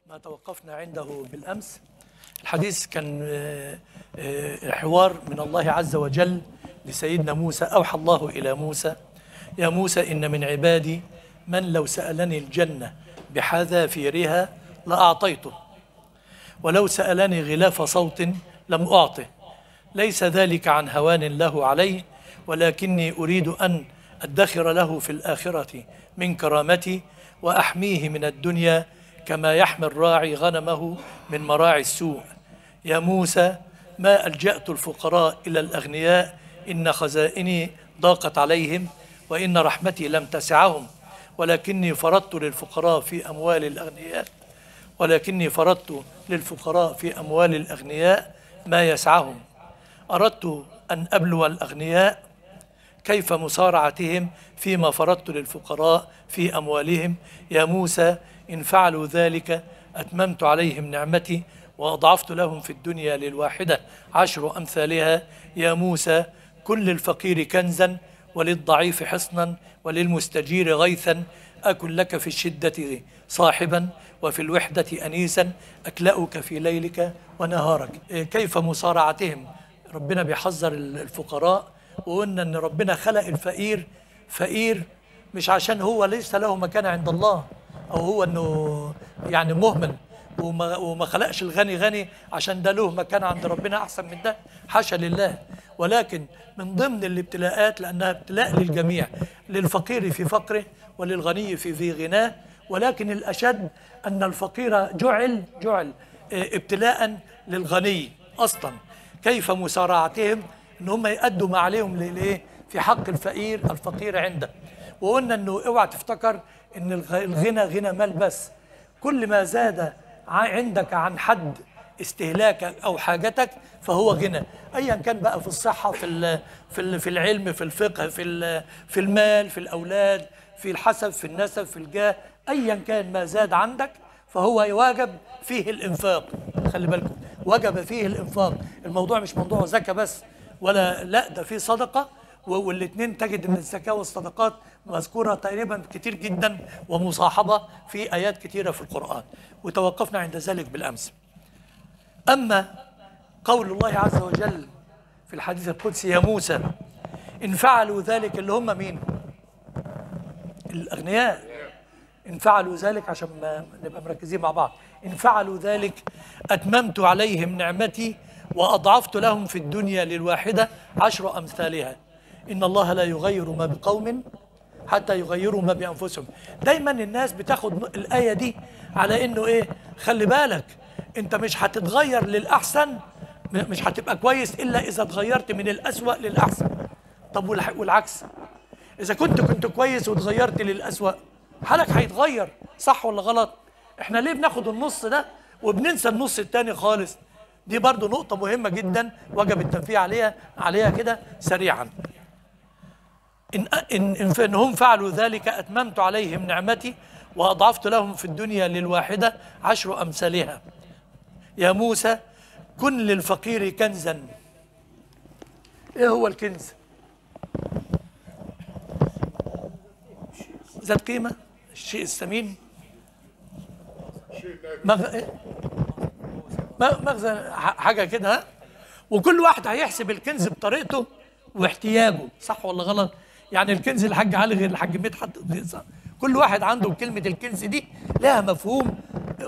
ما توقفنا عنده بالأمس الحديث كان حوار من الله عز وجل لسيدنا موسى. أوحى الله إلى موسى: يا موسى إن من عبادي من لو سألني الجنة بحذافيرها لأعطيته، ولو سألني غلاف صوت لم أعطه، ليس ذلك عن هوان له عليه، ولكني أريد أن أدخر له في الآخرة من كرامتي وأحميه من الدنيا كما يحمي الراعي غنمه من مراعي السوء. يا موسى ما ألجأت الفقراء إلى الأغنياء، إن خزائني ضاقت عليهم وإن رحمتي لم تسعهم، ولكني فرضت للفقراء في أموال الأغنياء ما يسعهم. أردت أن أبلو الأغنياء كيف مسارعتهم فيما فرضت للفقراء في أموالهم. يا موسى إن فعلوا ذلك أتممت عليهم نعمتي وأضعفت لهم في الدنيا للواحدة 10 أمثالها. يا موسى كن للفقير كنزا وللضعيف حصنا وللمستجير غيثا، أكن لك في الشدة صاحبا وفي الوحدة أنيسا، أكلأك في ليلك ونهارك. كيف مسارعتهم؟ ربنا بيحذر الفقراء، وقلنا أن ربنا خلق الفقير فقير مش عشان هو ليس له مكان عند الله، أو هو أنه يعني مهمل، وما خلقش الغني غني عشان ده له مكان عند ربنا أحسن من ده، حاشا لله. ولكن من ضمن الابتلاءات، لأنها ابتلاء للجميع، للفقير في فقره وللغني في غناه، ولكن الأشد أن الفقير جعل ابتلاء للغني أصلا. كيف مسارعتهم ان هم يأدوا ما عليهم في حق الفقير عنده. وقلنا انه اوعى تفتكر ان الغنى غنى مال بس، كل ما زاد عندك عن استهلاكك او حاجتك فهو غنى، ايا كان بقى، في الصحه، في العلم، في الفقه، في المال، في الاولاد، في الحسب، في النسب، في الجاه، ايا كان ما زاد عندك فهو واجب فيه الانفاق. خلي بالكم، وجب فيه الانفاق. الموضوع مش موضوع زكاه بس، ولا لا، ده فيه صدقه، والاثنين تجد ان الزكاه والصدقات مذكوره تقريبا كتير جدا ومصاحبه في ايات كتيره في القران، وتوقفنا عند ذلك بالامس. اما قول الله عز وجل في الحديث القدسي: يا موسى ان فعلوا ذلك، اللي هم مين؟ الاغنياء. إن فعلوا ذلك، عشان ما نبقى مركزين مع بعض، إن فعلوا ذلك أتممت عليهم نعمتي وأضعفت لهم في الدنيا للواحدة 10 أمثالها. إن الله لا يغير ما بقوم حتى يغيروا ما بأنفسهم. دايما الناس بتاخد الآية دي على إنه إيه؟ خلي بالك، أنت مش هتتغير للأحسن، مش هتبقى كويس إلا إذا اتغيرت من الأسوأ للأحسن. طب والعكس، إذا كنت كويس وتغيرت للأسوأ حالك هيتغير، صح ولا غلط؟ احنا ليه بناخد النص ده وبننسى النص التاني خالص؟ دي برضو نقطة مهمة جدا وجب التنبيه عليها كده سريعا. إن هم فعلوا ذلك أتممت عليهم نعمتي وأضعفت لهم في الدنيا للواحدة 10 أمثالها. يا موسى كن للفقير كنزا. إيه هو الكنز؟ ذات قيمة، الشيء الثمين، مخزن، حاجة كده، ها؟ وكل واحد هيحسب الكنز بطريقته واحتياجه، صح ولا غلط؟ يعني الكنز الحاج علي غير الحاج مدحت، كل واحد عنده كلمة الكنز دي لها مفهوم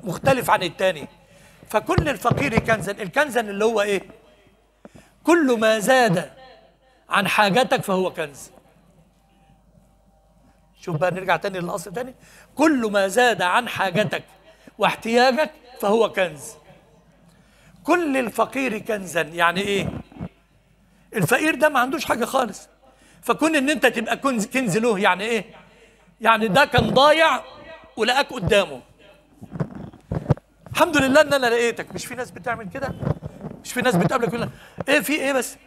مختلف عن التاني. فكل الفقير كنزا، الكنزا اللي هو ايه؟ كل ما زاد عن حاجتك فهو كنز. شوف بقى، نرجع تاني للأصل تاني. كل ما زاد عن حاجتك واحتياجك فهو كنز. كل الفقير كنزا، يعني ايه؟ الفقير ده ما عندوش حاجة خالص، فكون ان انت تبقى كنز له، يعني ايه؟ يعني ده كان ضايع ولقاك قدامه. الحمد لله ان انا لقيتك. مش في ناس بتعمل كده؟ مش في ناس بتقابلك يقول لك ايه في ايه بس؟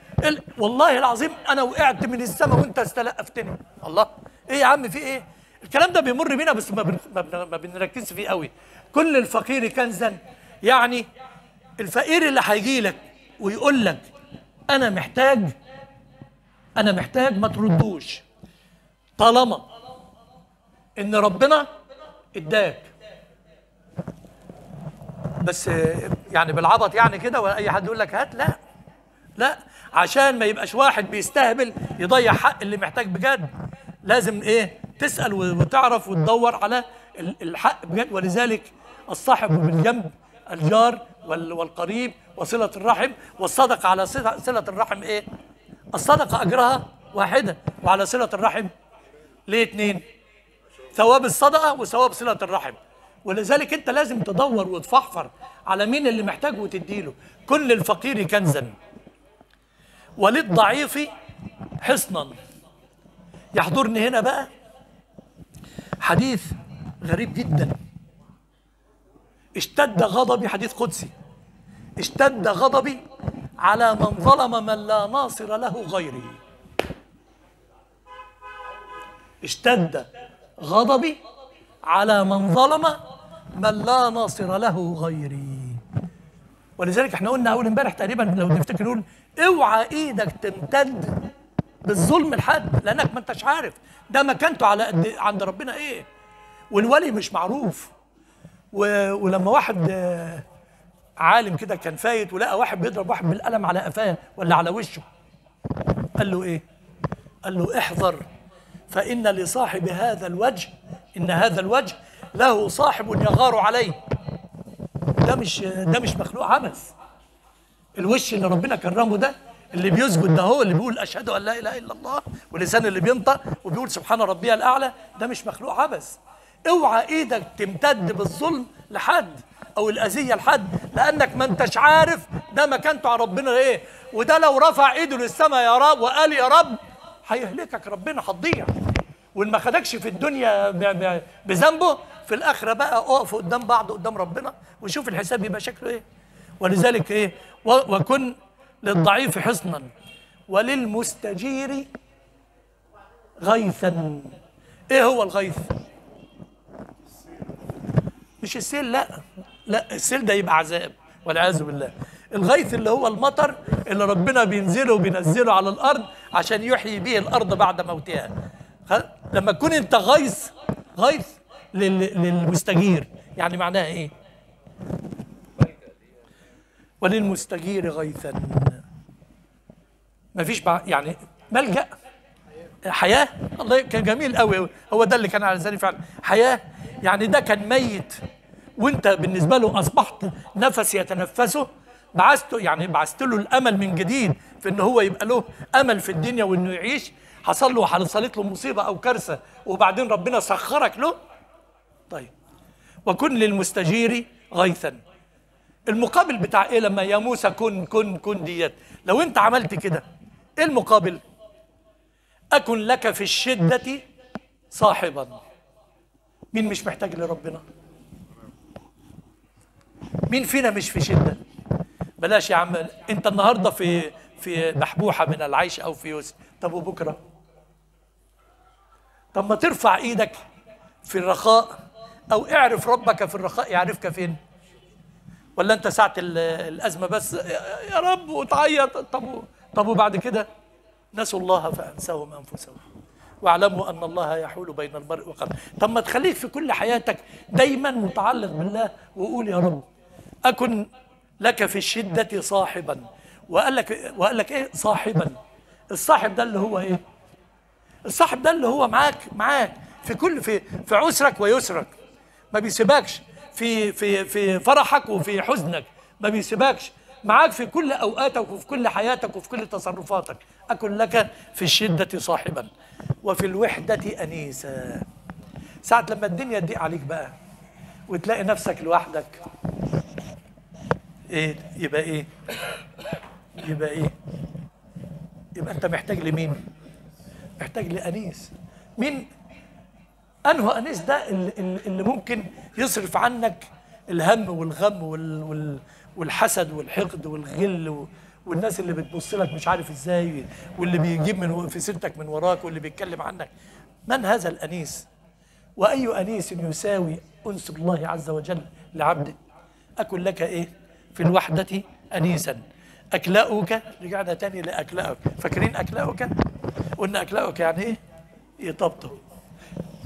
والله العظيم انا وقعت من السماء وانت استلقفتني. الله، ايه يا عم في ايه؟ الكلام ده بيمر بينا بس ما بنركزش فيه قوي. كل الفقير كنزا، يعني الفقير اللي هيجي لك ويقول لك انا محتاج ما تردوش، طالما ان ربنا اداك. بس يعني بالعبط يعني كده، ولا اي حد يقول لك هات، لا لا، عشان ما يبقاش واحد بيستهبل يضيع حق اللي محتاج بجد. لازم ايه؟ تسأل وتعرف وتدور على الحق بجد. ولذلك الصاحب بالجنب، الجار والقريب، وصلة الرحم، والصدقة على صلة الرحم ايه؟ الصدقة أجرها واحدة، وعلى صلة الرحم ليه اتنين؟ ثواب الصدقة وثواب صلة الرحم. ولذلك انت لازم تدور وتفحفر على مين اللي محتاج وتديله. كل الفقير كنزا وللضعيف حصنا. يحضرني هنا بقى حديث غريب جدا. اشتد غضبي، حديث قدسي، اشتد غضبي على من ظلم من لا ناصر له غيري. اشتد غضبي على من ظلم من لا ناصر له غيري. ولذلك احنا قلنا اول امبارح تقريبا لو تفتكر، نقول اوعى ايدك تمتد بالظلم لحد، لانك ما انتش عارف ده مكانته على قد عند ربنا ايه. والولي مش معروف. ولما واحد عالم كده كان فايت ولقى واحد بيضرب واحد بالقلم على قفاه ولا على وشه، قال له ايه؟ قال له احذر، فإن لصاحب هذا الوجه، إن هذا الوجه له صاحب يغار عليه. ده مش مخلوق عبث. الوش اللي ربنا كرمه ده، اللي بيسجد ده، هو اللي بيقول أشهد أن لا إله إلا الله، ولسان اللي بينطق وبيقول سبحان ربي الأعلى، ده مش مخلوق عبث. اوعى ايدك تمتد بالظلم لحد او الاذيه لحد، لانك ما انتش عارف ده مكانته على ربنا ايه. وده لو رفع ايده للسماء يا رب وقال يا رب، هيهلكك ربنا، هتضيع. وان ما خدكش في الدنيا بذنبه، في الاخره بقى اقف قدام بعض قدام ربنا وشوف الحساب يبقى شكله ايه. ولذلك ايه؟ وكن للضعيف حصنا وللمستجير غيثا. ايه هو الغيث؟ مش السيل، لا السيل ده يبقى عذاب والعياذ بالله. الغيث اللي هو المطر اللي ربنا بينزله على الارض عشان يحيي به الارض بعد موتها. لما تكون انت غيث للمستجير، يعني معناها ايه؟ وللمستجير غيثا. مفيش يعني ملجأ، حياة. الله كان جميل قوي، هو ده اللي كان على لساني فعلا، حياة. يعني ده كان ميت وانت بالنسبة له اصبحت نفس يتنفسه، بعثت له الامل من جديد في ان هو يبقى له امل في الدنيا وانه يعيش. حصلت له مصيبة او كارثة وبعدين ربنا سخرك له. طيب، وكن للمستجير غيثا. المقابل بتاع ايه لما يا موسى كن ديت؟ لو انت عملت كده، ايه المقابل؟ أكن لك في الشدة صاحبا. مين مش محتاج لربنا؟ مين فينا مش في شدة؟ بلاش يا عم، انت النهارده في بحبوحة من العيش او في يسر، طب وبكره؟ طب ما ترفع ايدك في الرخاء، او اعرف ربك في الرخاء يعرفك فين. ولا انت ساعة الازمة بس يا رب وتعيط؟ طب وبعد كده؟ نسوا الله فأنساهم أنفسهم واعلموا أن الله يحول بين المرء وقلبه. طب ما تخليك في كل حياتك دايما متعلق بالله وقول يا رب أكن لك في الشدة صاحبا. وقال لك إيه صاحبا؟ الصاحب ده اللي هو إيه؟ الصاحب ده اللي هو معاك في عسرك ويسرك، ما بيسيبكش في فرحك وفي حزنك، ما بيسيبكش، معاك في كل أوقاتك وفي كل حياتك وفي كل تصرفاتك. أكن لك في الشدة صاحبا وفي الوحدة أنيسا. ساعة لما الدنيا تضيق عليك بقى وتلاقي نفسك لوحدك، إيه يبقى إيه؟ يبقى أنت محتاج لمين؟ محتاج لأنيس. مين؟ أنه أنيس ده اللي ممكن يصرف عنك الهم والغم والحسد والحقد والغل والناس اللي بتبص لك مش عارف ازاي، واللي بيجيب في سيرتك من وراك، واللي بيتكلم عنك. من هذا الأنيس؟ وأي أنيس يساوي أنس الله عز وجل لعبده؟ أكن لك إيه؟ في الوحدة أنيسا. أكلأك، رجعنا تاني لأكلأك. فاكرين أكلأك؟ قلنا أكلأك يعني إيه؟ يطبطب.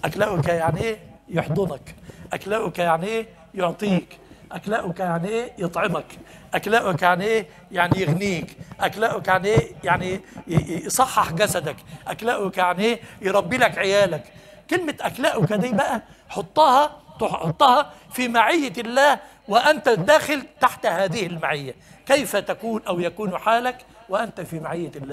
أكلأك يعني إيه؟ يحضنك. أكلأك يعني إيه؟ يعطيك. أكلاؤك يعني إيه؟ يطعمك. أكلاؤك يعني إيه؟ يعني يغنيك. أكلاؤك يعني إيه؟ يعني يصحح جسدك. أكلاؤك يعني إيه؟ يربي لك عيالك. كلمة أكلاؤك دي بقى تحطها في معية الله، وأنت داخل تحت هذه المعية. كيف تكون أو يكون حالك وأنت في معية الله؟